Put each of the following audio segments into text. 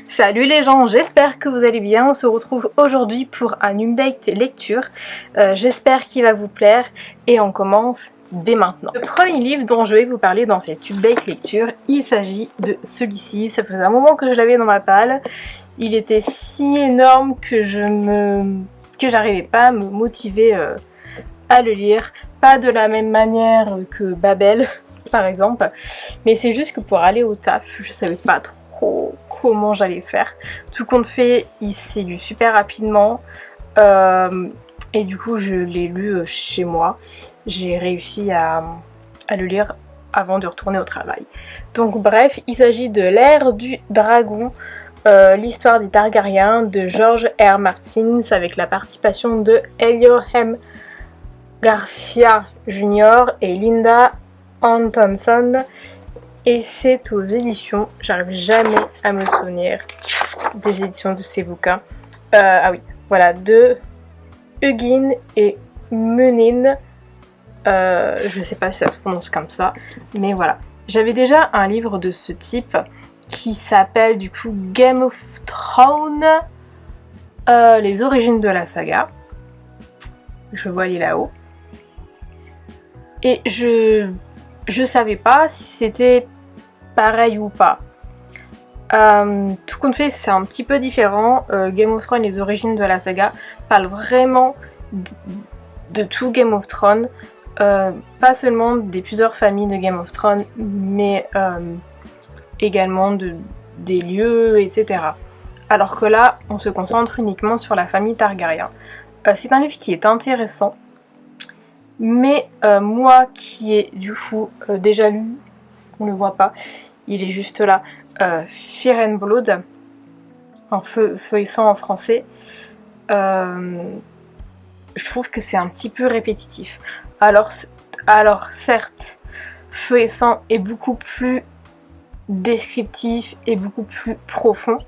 Salut les gens, j'espère que vous allez bien. On se retrouve aujourd'hui pour un update lecture. J'espère qu'il va vous plaire et on commence dès maintenant. Le premier livre dont je vais vous parler dans cette update lecture, il s'agit de celui-ci. Ça faisait un moment que je l'avais dans ma palle. Il était si énorme que j'arrivais pas à me motiver à le lire. Pas de la même manière que Babel par exemple, mais c'est juste que pour aller au taf, je savais pas trop comment j'allais faire. Tout compte fait, il s'est lu super rapidement et du coup je l'ai lu chez moi. J'ai réussi à le lire avant de retourner au travail. Donc bref, il s'agit de l'ère du dragon, l'histoire des Targaryens de George R. Martin avec la participation de Elio M. Garcia Jr. et Linda Antonson. Et c'est aux éditions, j'arrive jamais à me souvenir des éditions de ces bouquins. Ah oui, voilà, de Hugin et Munin. Je sais pas si ça se prononce comme ça, mais voilà. J'avais déjà un livre de ce type qui s'appelle du coup Game of Thrones, les origines de la saga. Je vois, il est là-haut. Et je savais pas si c'était pareil ou pas. Tout compte fait, c'est un petit peu différent. Game of Thrones, les origines de la saga, parle vraiment de tout Game of Thrones. Pas seulement des plusieurs familles de Game of Thrones, mais également des lieux, etc. Alors que là, on se concentre uniquement sur la famille Targaryen. C'est un livre qui est intéressant, mais moi qui ai du coup déjà lu, on ne le voit pas, il est juste là, Fear and Blood, en feu et sang en français, je trouve que c'est un petit peu répétitif. Alors certes, Feu et sang est beaucoup plus descriptif et beaucoup plus profond,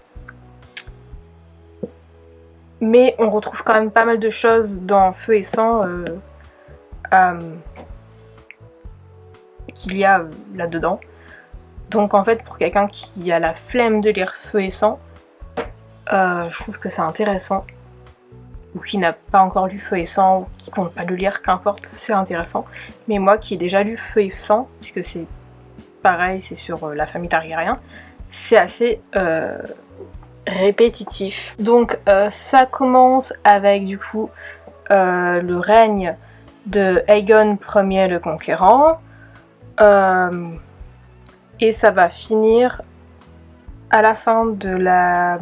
mais on retrouve quand même pas mal de choses dans Feu et sang qu'il y a là-dedans. Donc en fait, pour quelqu'un qui a la flemme de lire Feu et sang, je trouve que c'est intéressant. Ou qui n'a pas encore lu Feu et sang, ou qui compte pas le lire, qu'importe, c'est intéressant. Mais moi qui ai déjà lu Feu et sang, puisque c'est pareil, c'est sur la famille Targaryen, c'est assez répétitif. Donc ça commence avec du coup le règne de Aegon Ier le Conquérant, et ça va finir à la fin de la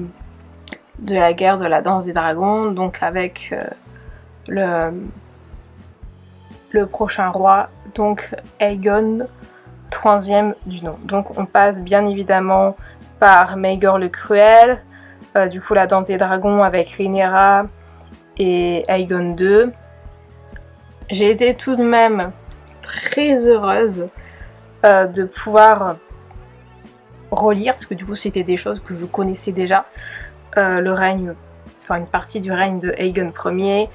guerre de la danse des dragons, donc avec le prochain roi, donc Aegon IIIe du nom. Donc on passe bien évidemment par Maegor le Cruel, du coup la danse des dragons avec Rhaenyra et Aegon II. J'ai été tout de même très heureuse de pouvoir relire, parce que du coup c'était des choses que je connaissais déjà, le règne, enfin une partie du règne de Aegon Ier,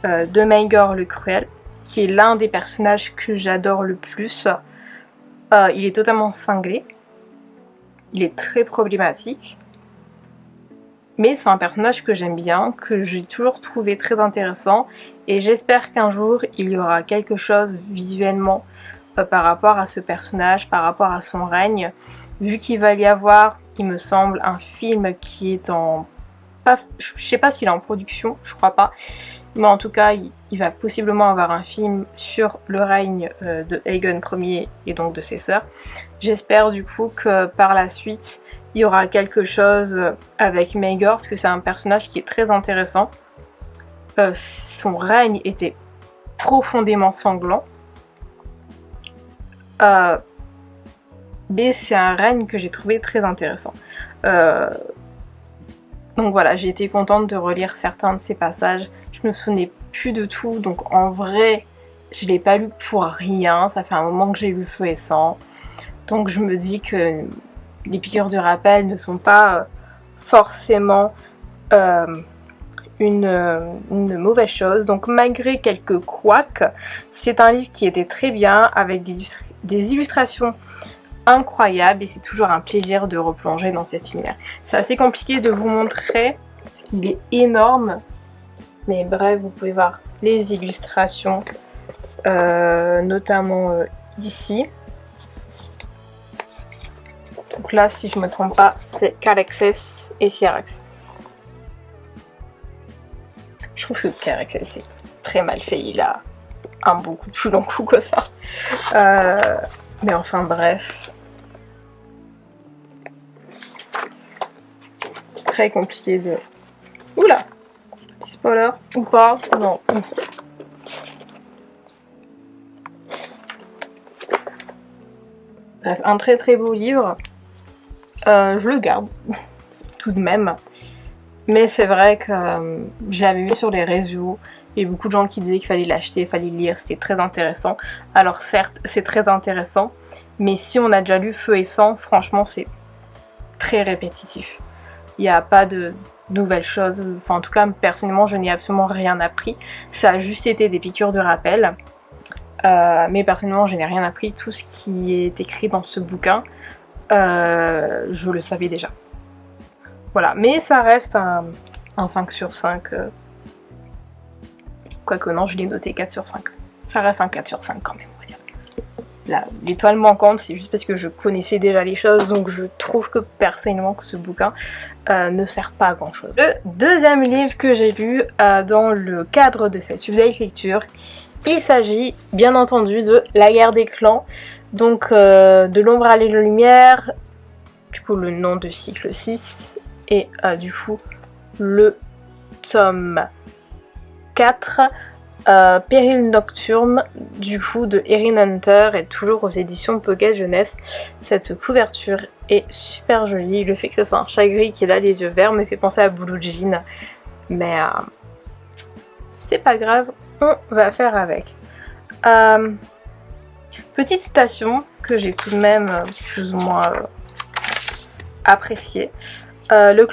de Maegor le Cruel, qui est l'un des personnages que j'adore le plus. Il est totalement cinglé, il est très problématique, mais c'est un personnage que j'aime bien, que j'ai toujours trouvé très intéressant, et j'espère qu'un jour il y aura quelque chose visuellement par rapport à ce personnage, par rapport à son règne, vu qu'il va y avoir, il me semble, un film qui est en... je sais pas s'il est en production, je crois pas, mais en tout cas il va possiblement avoir un film sur le règne de Aegon Ier et donc de ses sœurs. J'espère du coup que par la suite il y aura quelque chose avec Maegor, parce que c'est un personnage qui est très intéressant. Son règne était profondément sanglant, mais c'est un règne que j'ai trouvé très intéressant. Donc voilà, j'ai été contente de relire certains de ces passages. Je me souvenais plus de tout, donc en vrai, je l'ai pas lu pour rien. Ça fait un moment que j'ai lu Feu et sang. Donc je me dis que les piqûres de rappel ne sont pas forcément une mauvaise chose. Donc malgré quelques couacs, c'est un livre qui était très bien, avec des illustrations incroyable et c'est toujours un plaisir de replonger dans cet univers. C'est assez compliqué de vous montrer parce qu'il est énorme, mais bref, vous pouvez voir les illustrations, notamment ici. Donc là, si je ne me trompe pas, c'est Caraxes et Syrax. Je trouve que Caraxes est très mal fait, il a un beaucoup plus long cou que ça. Mais enfin bref. Très compliqué de... Oula! Petit spoiler ou pas? Non. Bref, un très très beau livre. Je le garde tout de même. Mais c'est vrai que je l'avais vu sur les réseaux. Il y a beaucoup de gens qui disaient qu'il fallait l'acheter, il fallait le lire, c'était très intéressant. Alors certes, c'est très intéressant, mais si on a déjà lu Feu et Sang, franchement c'est très répétitif. Il n'y a pas de nouvelles choses, enfin en tout cas personnellement je n'ai absolument rien appris. Ça a juste été des piqûres de rappel, mais personnellement je n'ai rien appris. Tout ce qui est écrit dans ce bouquin, je le savais déjà. Voilà, mais ça reste un 5 sur 5. Quoique non, je l'ai noté 4 sur 5. Ça reste un 4 sur 5 quand même, on va dire. L'étoile manquante, c'est juste parce que je connaissais déjà les choses, donc je trouve que personnellement que ce bouquin ne sert pas à grand chose. Le deuxième livre que j'ai lu dans le cadre de cette update lecture, il s'agit bien entendu de La guerre des clans, donc de l'ombre à la lumière, du coup le nom de cycle 6, et du coup le tome 4, Péril Nocturne, du coup de Erin Hunter, est toujours aux éditions Pocket Jeunesse. Cette couverture est super jolie. Le fait que ce soit un chat gris qui est là, les yeux verts, me fait penser à Blue Jean. Mais c'est pas grave, on va faire avec. Petite citation que j'ai tout de même plus ou moins appréciée. Le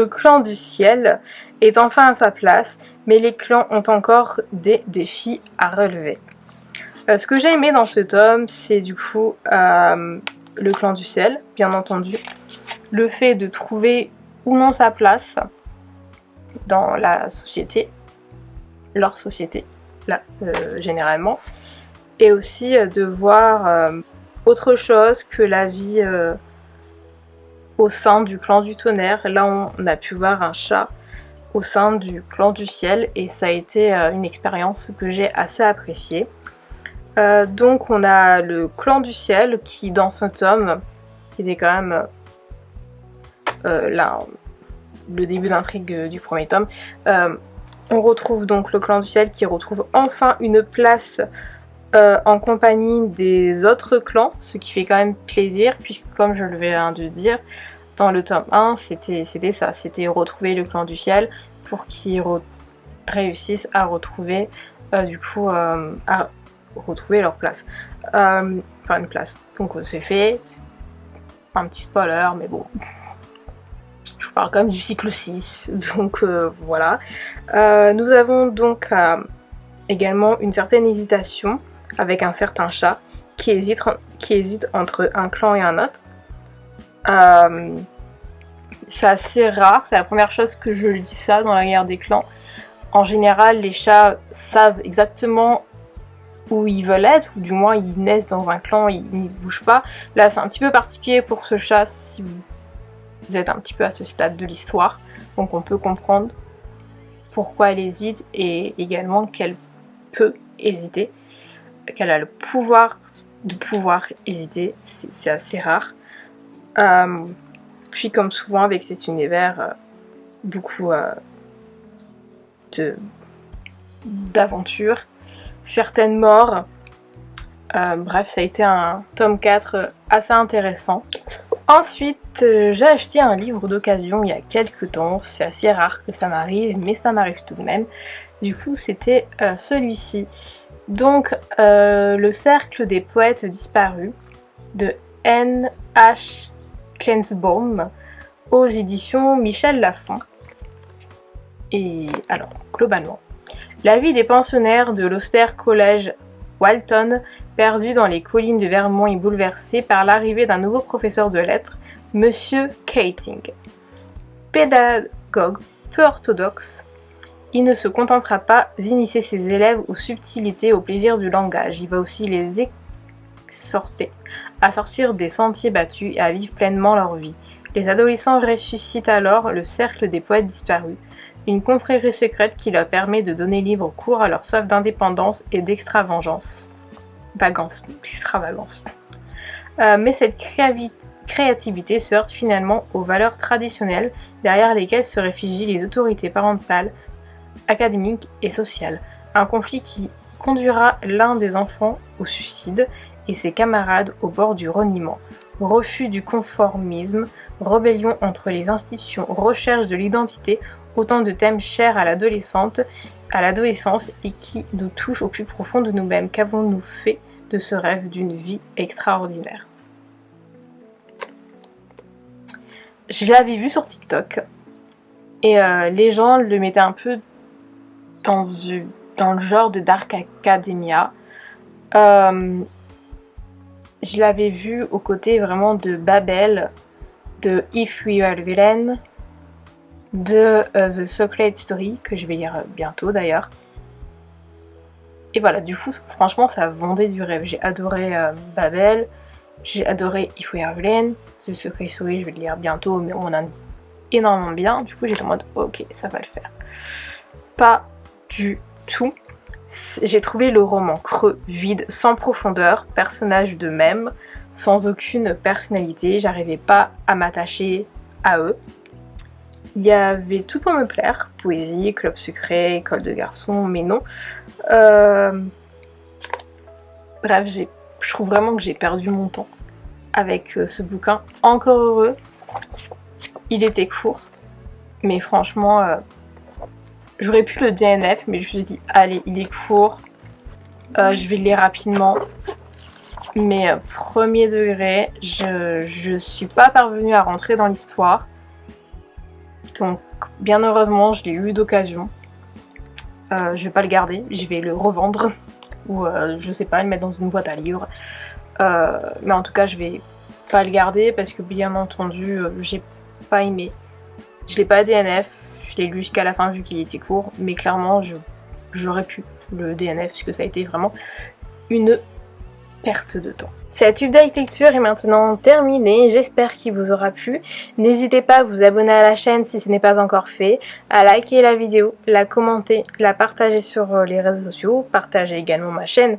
clan du ciel est enfin à sa place, mais les clans ont encore des défis à relever. Ce que j'ai aimé dans ce tome, c'est du coup le clan du ciel, bien entendu. Le fait de trouver ou non sa place dans la société, leur société, là, généralement. Et aussi de voir autre chose que la vie au sein du clan du tonnerre. Là, on a pu voir un chat au sein du clan du ciel et ça a été une expérience que j'ai assez appréciée. Donc on a le clan du ciel qui dans ce tome, qui était quand même là, le début d'intrigue du premier tome, on retrouve donc le clan du ciel qui retrouve enfin une place en compagnie des autres clans, ce qui fait quand même plaisir puisque comme je le viens de dire, dans le tome 1, c'était ça, c'était retrouver le clan du ciel pour qu'ils réussissent à retrouver du coup à retrouver leur place. Enfin une place. Donc c'est fait, un petit spoiler, mais bon. Je vous parle quand même du cycle 6, donc voilà. Nous avons donc également une certaine hésitation avec un certain chat qui hésite entre un clan et un autre. C'est assez rare, c'est la première chose que je lis ça dans la guerre des clans. En général, les chats savent exactement où ils veulent être, ou du moins ils naissent dans un clan, ils ne bougent pas. Là c'est un petit peu particulier pour ce chat si vous êtes un petit peu à ce stade de l'histoire, donc on peut comprendre pourquoi elle hésite et également qu'elle peut hésiter, qu'elle a le pouvoir de pouvoir hésiter, c'est assez rare. Puis comme souvent avec cet univers, beaucoup d'aventures, certaines morts, bref ça a été un tome 4 assez intéressant. Ensuite j'ai acheté un livre d'occasion il y a quelques temps, c'est assez rare que ça m'arrive mais ça m'arrive tout de même. Du coup c'était celui-ci, donc Le cercle des poètes disparus de N.H. Klensbaum aux éditions Michel Lafon. Et alors globalement, la vie des pensionnaires de l'austère collège Walton perdu dans les collines de Vermont et bouleversé par l'arrivée d'un nouveau professeur de lettres, Monsieur Keating. Pédagogue peu orthodoxe, il ne se contentera pas d'initier ses élèves aux subtilités et au plaisir du langage, il va aussi les exhorter à sortir des sentiers battus et à vivre pleinement leur vie. Les adolescents ressuscitent alors le cercle des poètes disparus, une confrérie secrète qui leur permet de donner libre cours à leur soif d'indépendance et d'extravagance. Mais cette créativité se heurte finalement aux valeurs traditionnelles derrière lesquelles se réfugient les autorités parentales, académiques et sociales. Un conflit qui conduira l'un des enfants au suicide et ses camarades au bord du reniement. Refus du conformisme, rébellion entre les institutions, recherche de l'identité, autant de thèmes chers à l'adolescence et qui nous touchent au plus profond de nous-mêmes. Qu'avons-nous fait de ce rêve d'une vie extraordinaire? Je l'avais vu sur TikTok et les gens le mettaient un peu dans le genre de Dark Academia. Je l'avais vu aux côtés vraiment de Babel, de If We Were Villain, de The Secret Story, que je vais lire bientôt d'ailleurs. Et voilà, du coup, franchement, ça vendait du rêve. J'ai adoré Babel, j'ai adoré If We Were Villain, The Secret Story, je vais le lire bientôt, mais on en dit énormément bien. Du coup, j'étais en mode, ok, ça va le faire. Pas du tout. J'ai trouvé le roman creux, vide, sans profondeur, personnages de même, sans aucune personnalité, j'arrivais pas à m'attacher à eux. Il y avait tout pour me plaire, poésie, club secret, école de garçons, mais non. Bref, je trouve vraiment que j'ai perdu mon temps avec ce bouquin. Encore heureux, il était court, mais franchement... j'aurais pu le DNF, mais je me suis dit, allez, il est court, je vais le lire rapidement. Mais premier degré, je suis pas parvenue à rentrer dans l'histoire. Donc, bien heureusement, je l'ai eu d'occasion. Je vais pas le garder, je vais le revendre. Ou, je sais pas, le mettre dans une boîte à livres. Mais en tout cas, je vais pas le garder parce que, bien entendu, j'ai pas aimé. Je l'ai pas DNF. Je l'ai lu jusqu'à la fin vu qu'il était court, mais clairement j'aurais pu le DNF puisque ça a été vraiment une perte de temps. Cette update lecture est maintenant terminée, j'espère qu'il vous aura plu. N'hésitez pas à vous abonner à la chaîne si ce n'est pas encore fait, à liker la vidéo, la commenter, la partager sur les réseaux sociaux, partager également ma chaîne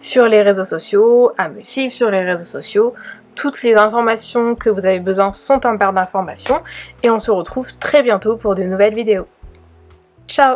sur les réseaux sociaux, à me suivre sur les réseaux sociaux. Toutes les informations que vous avez besoin sont en barre d'informations et on se retrouve très bientôt pour de nouvelles vidéos. Ciao!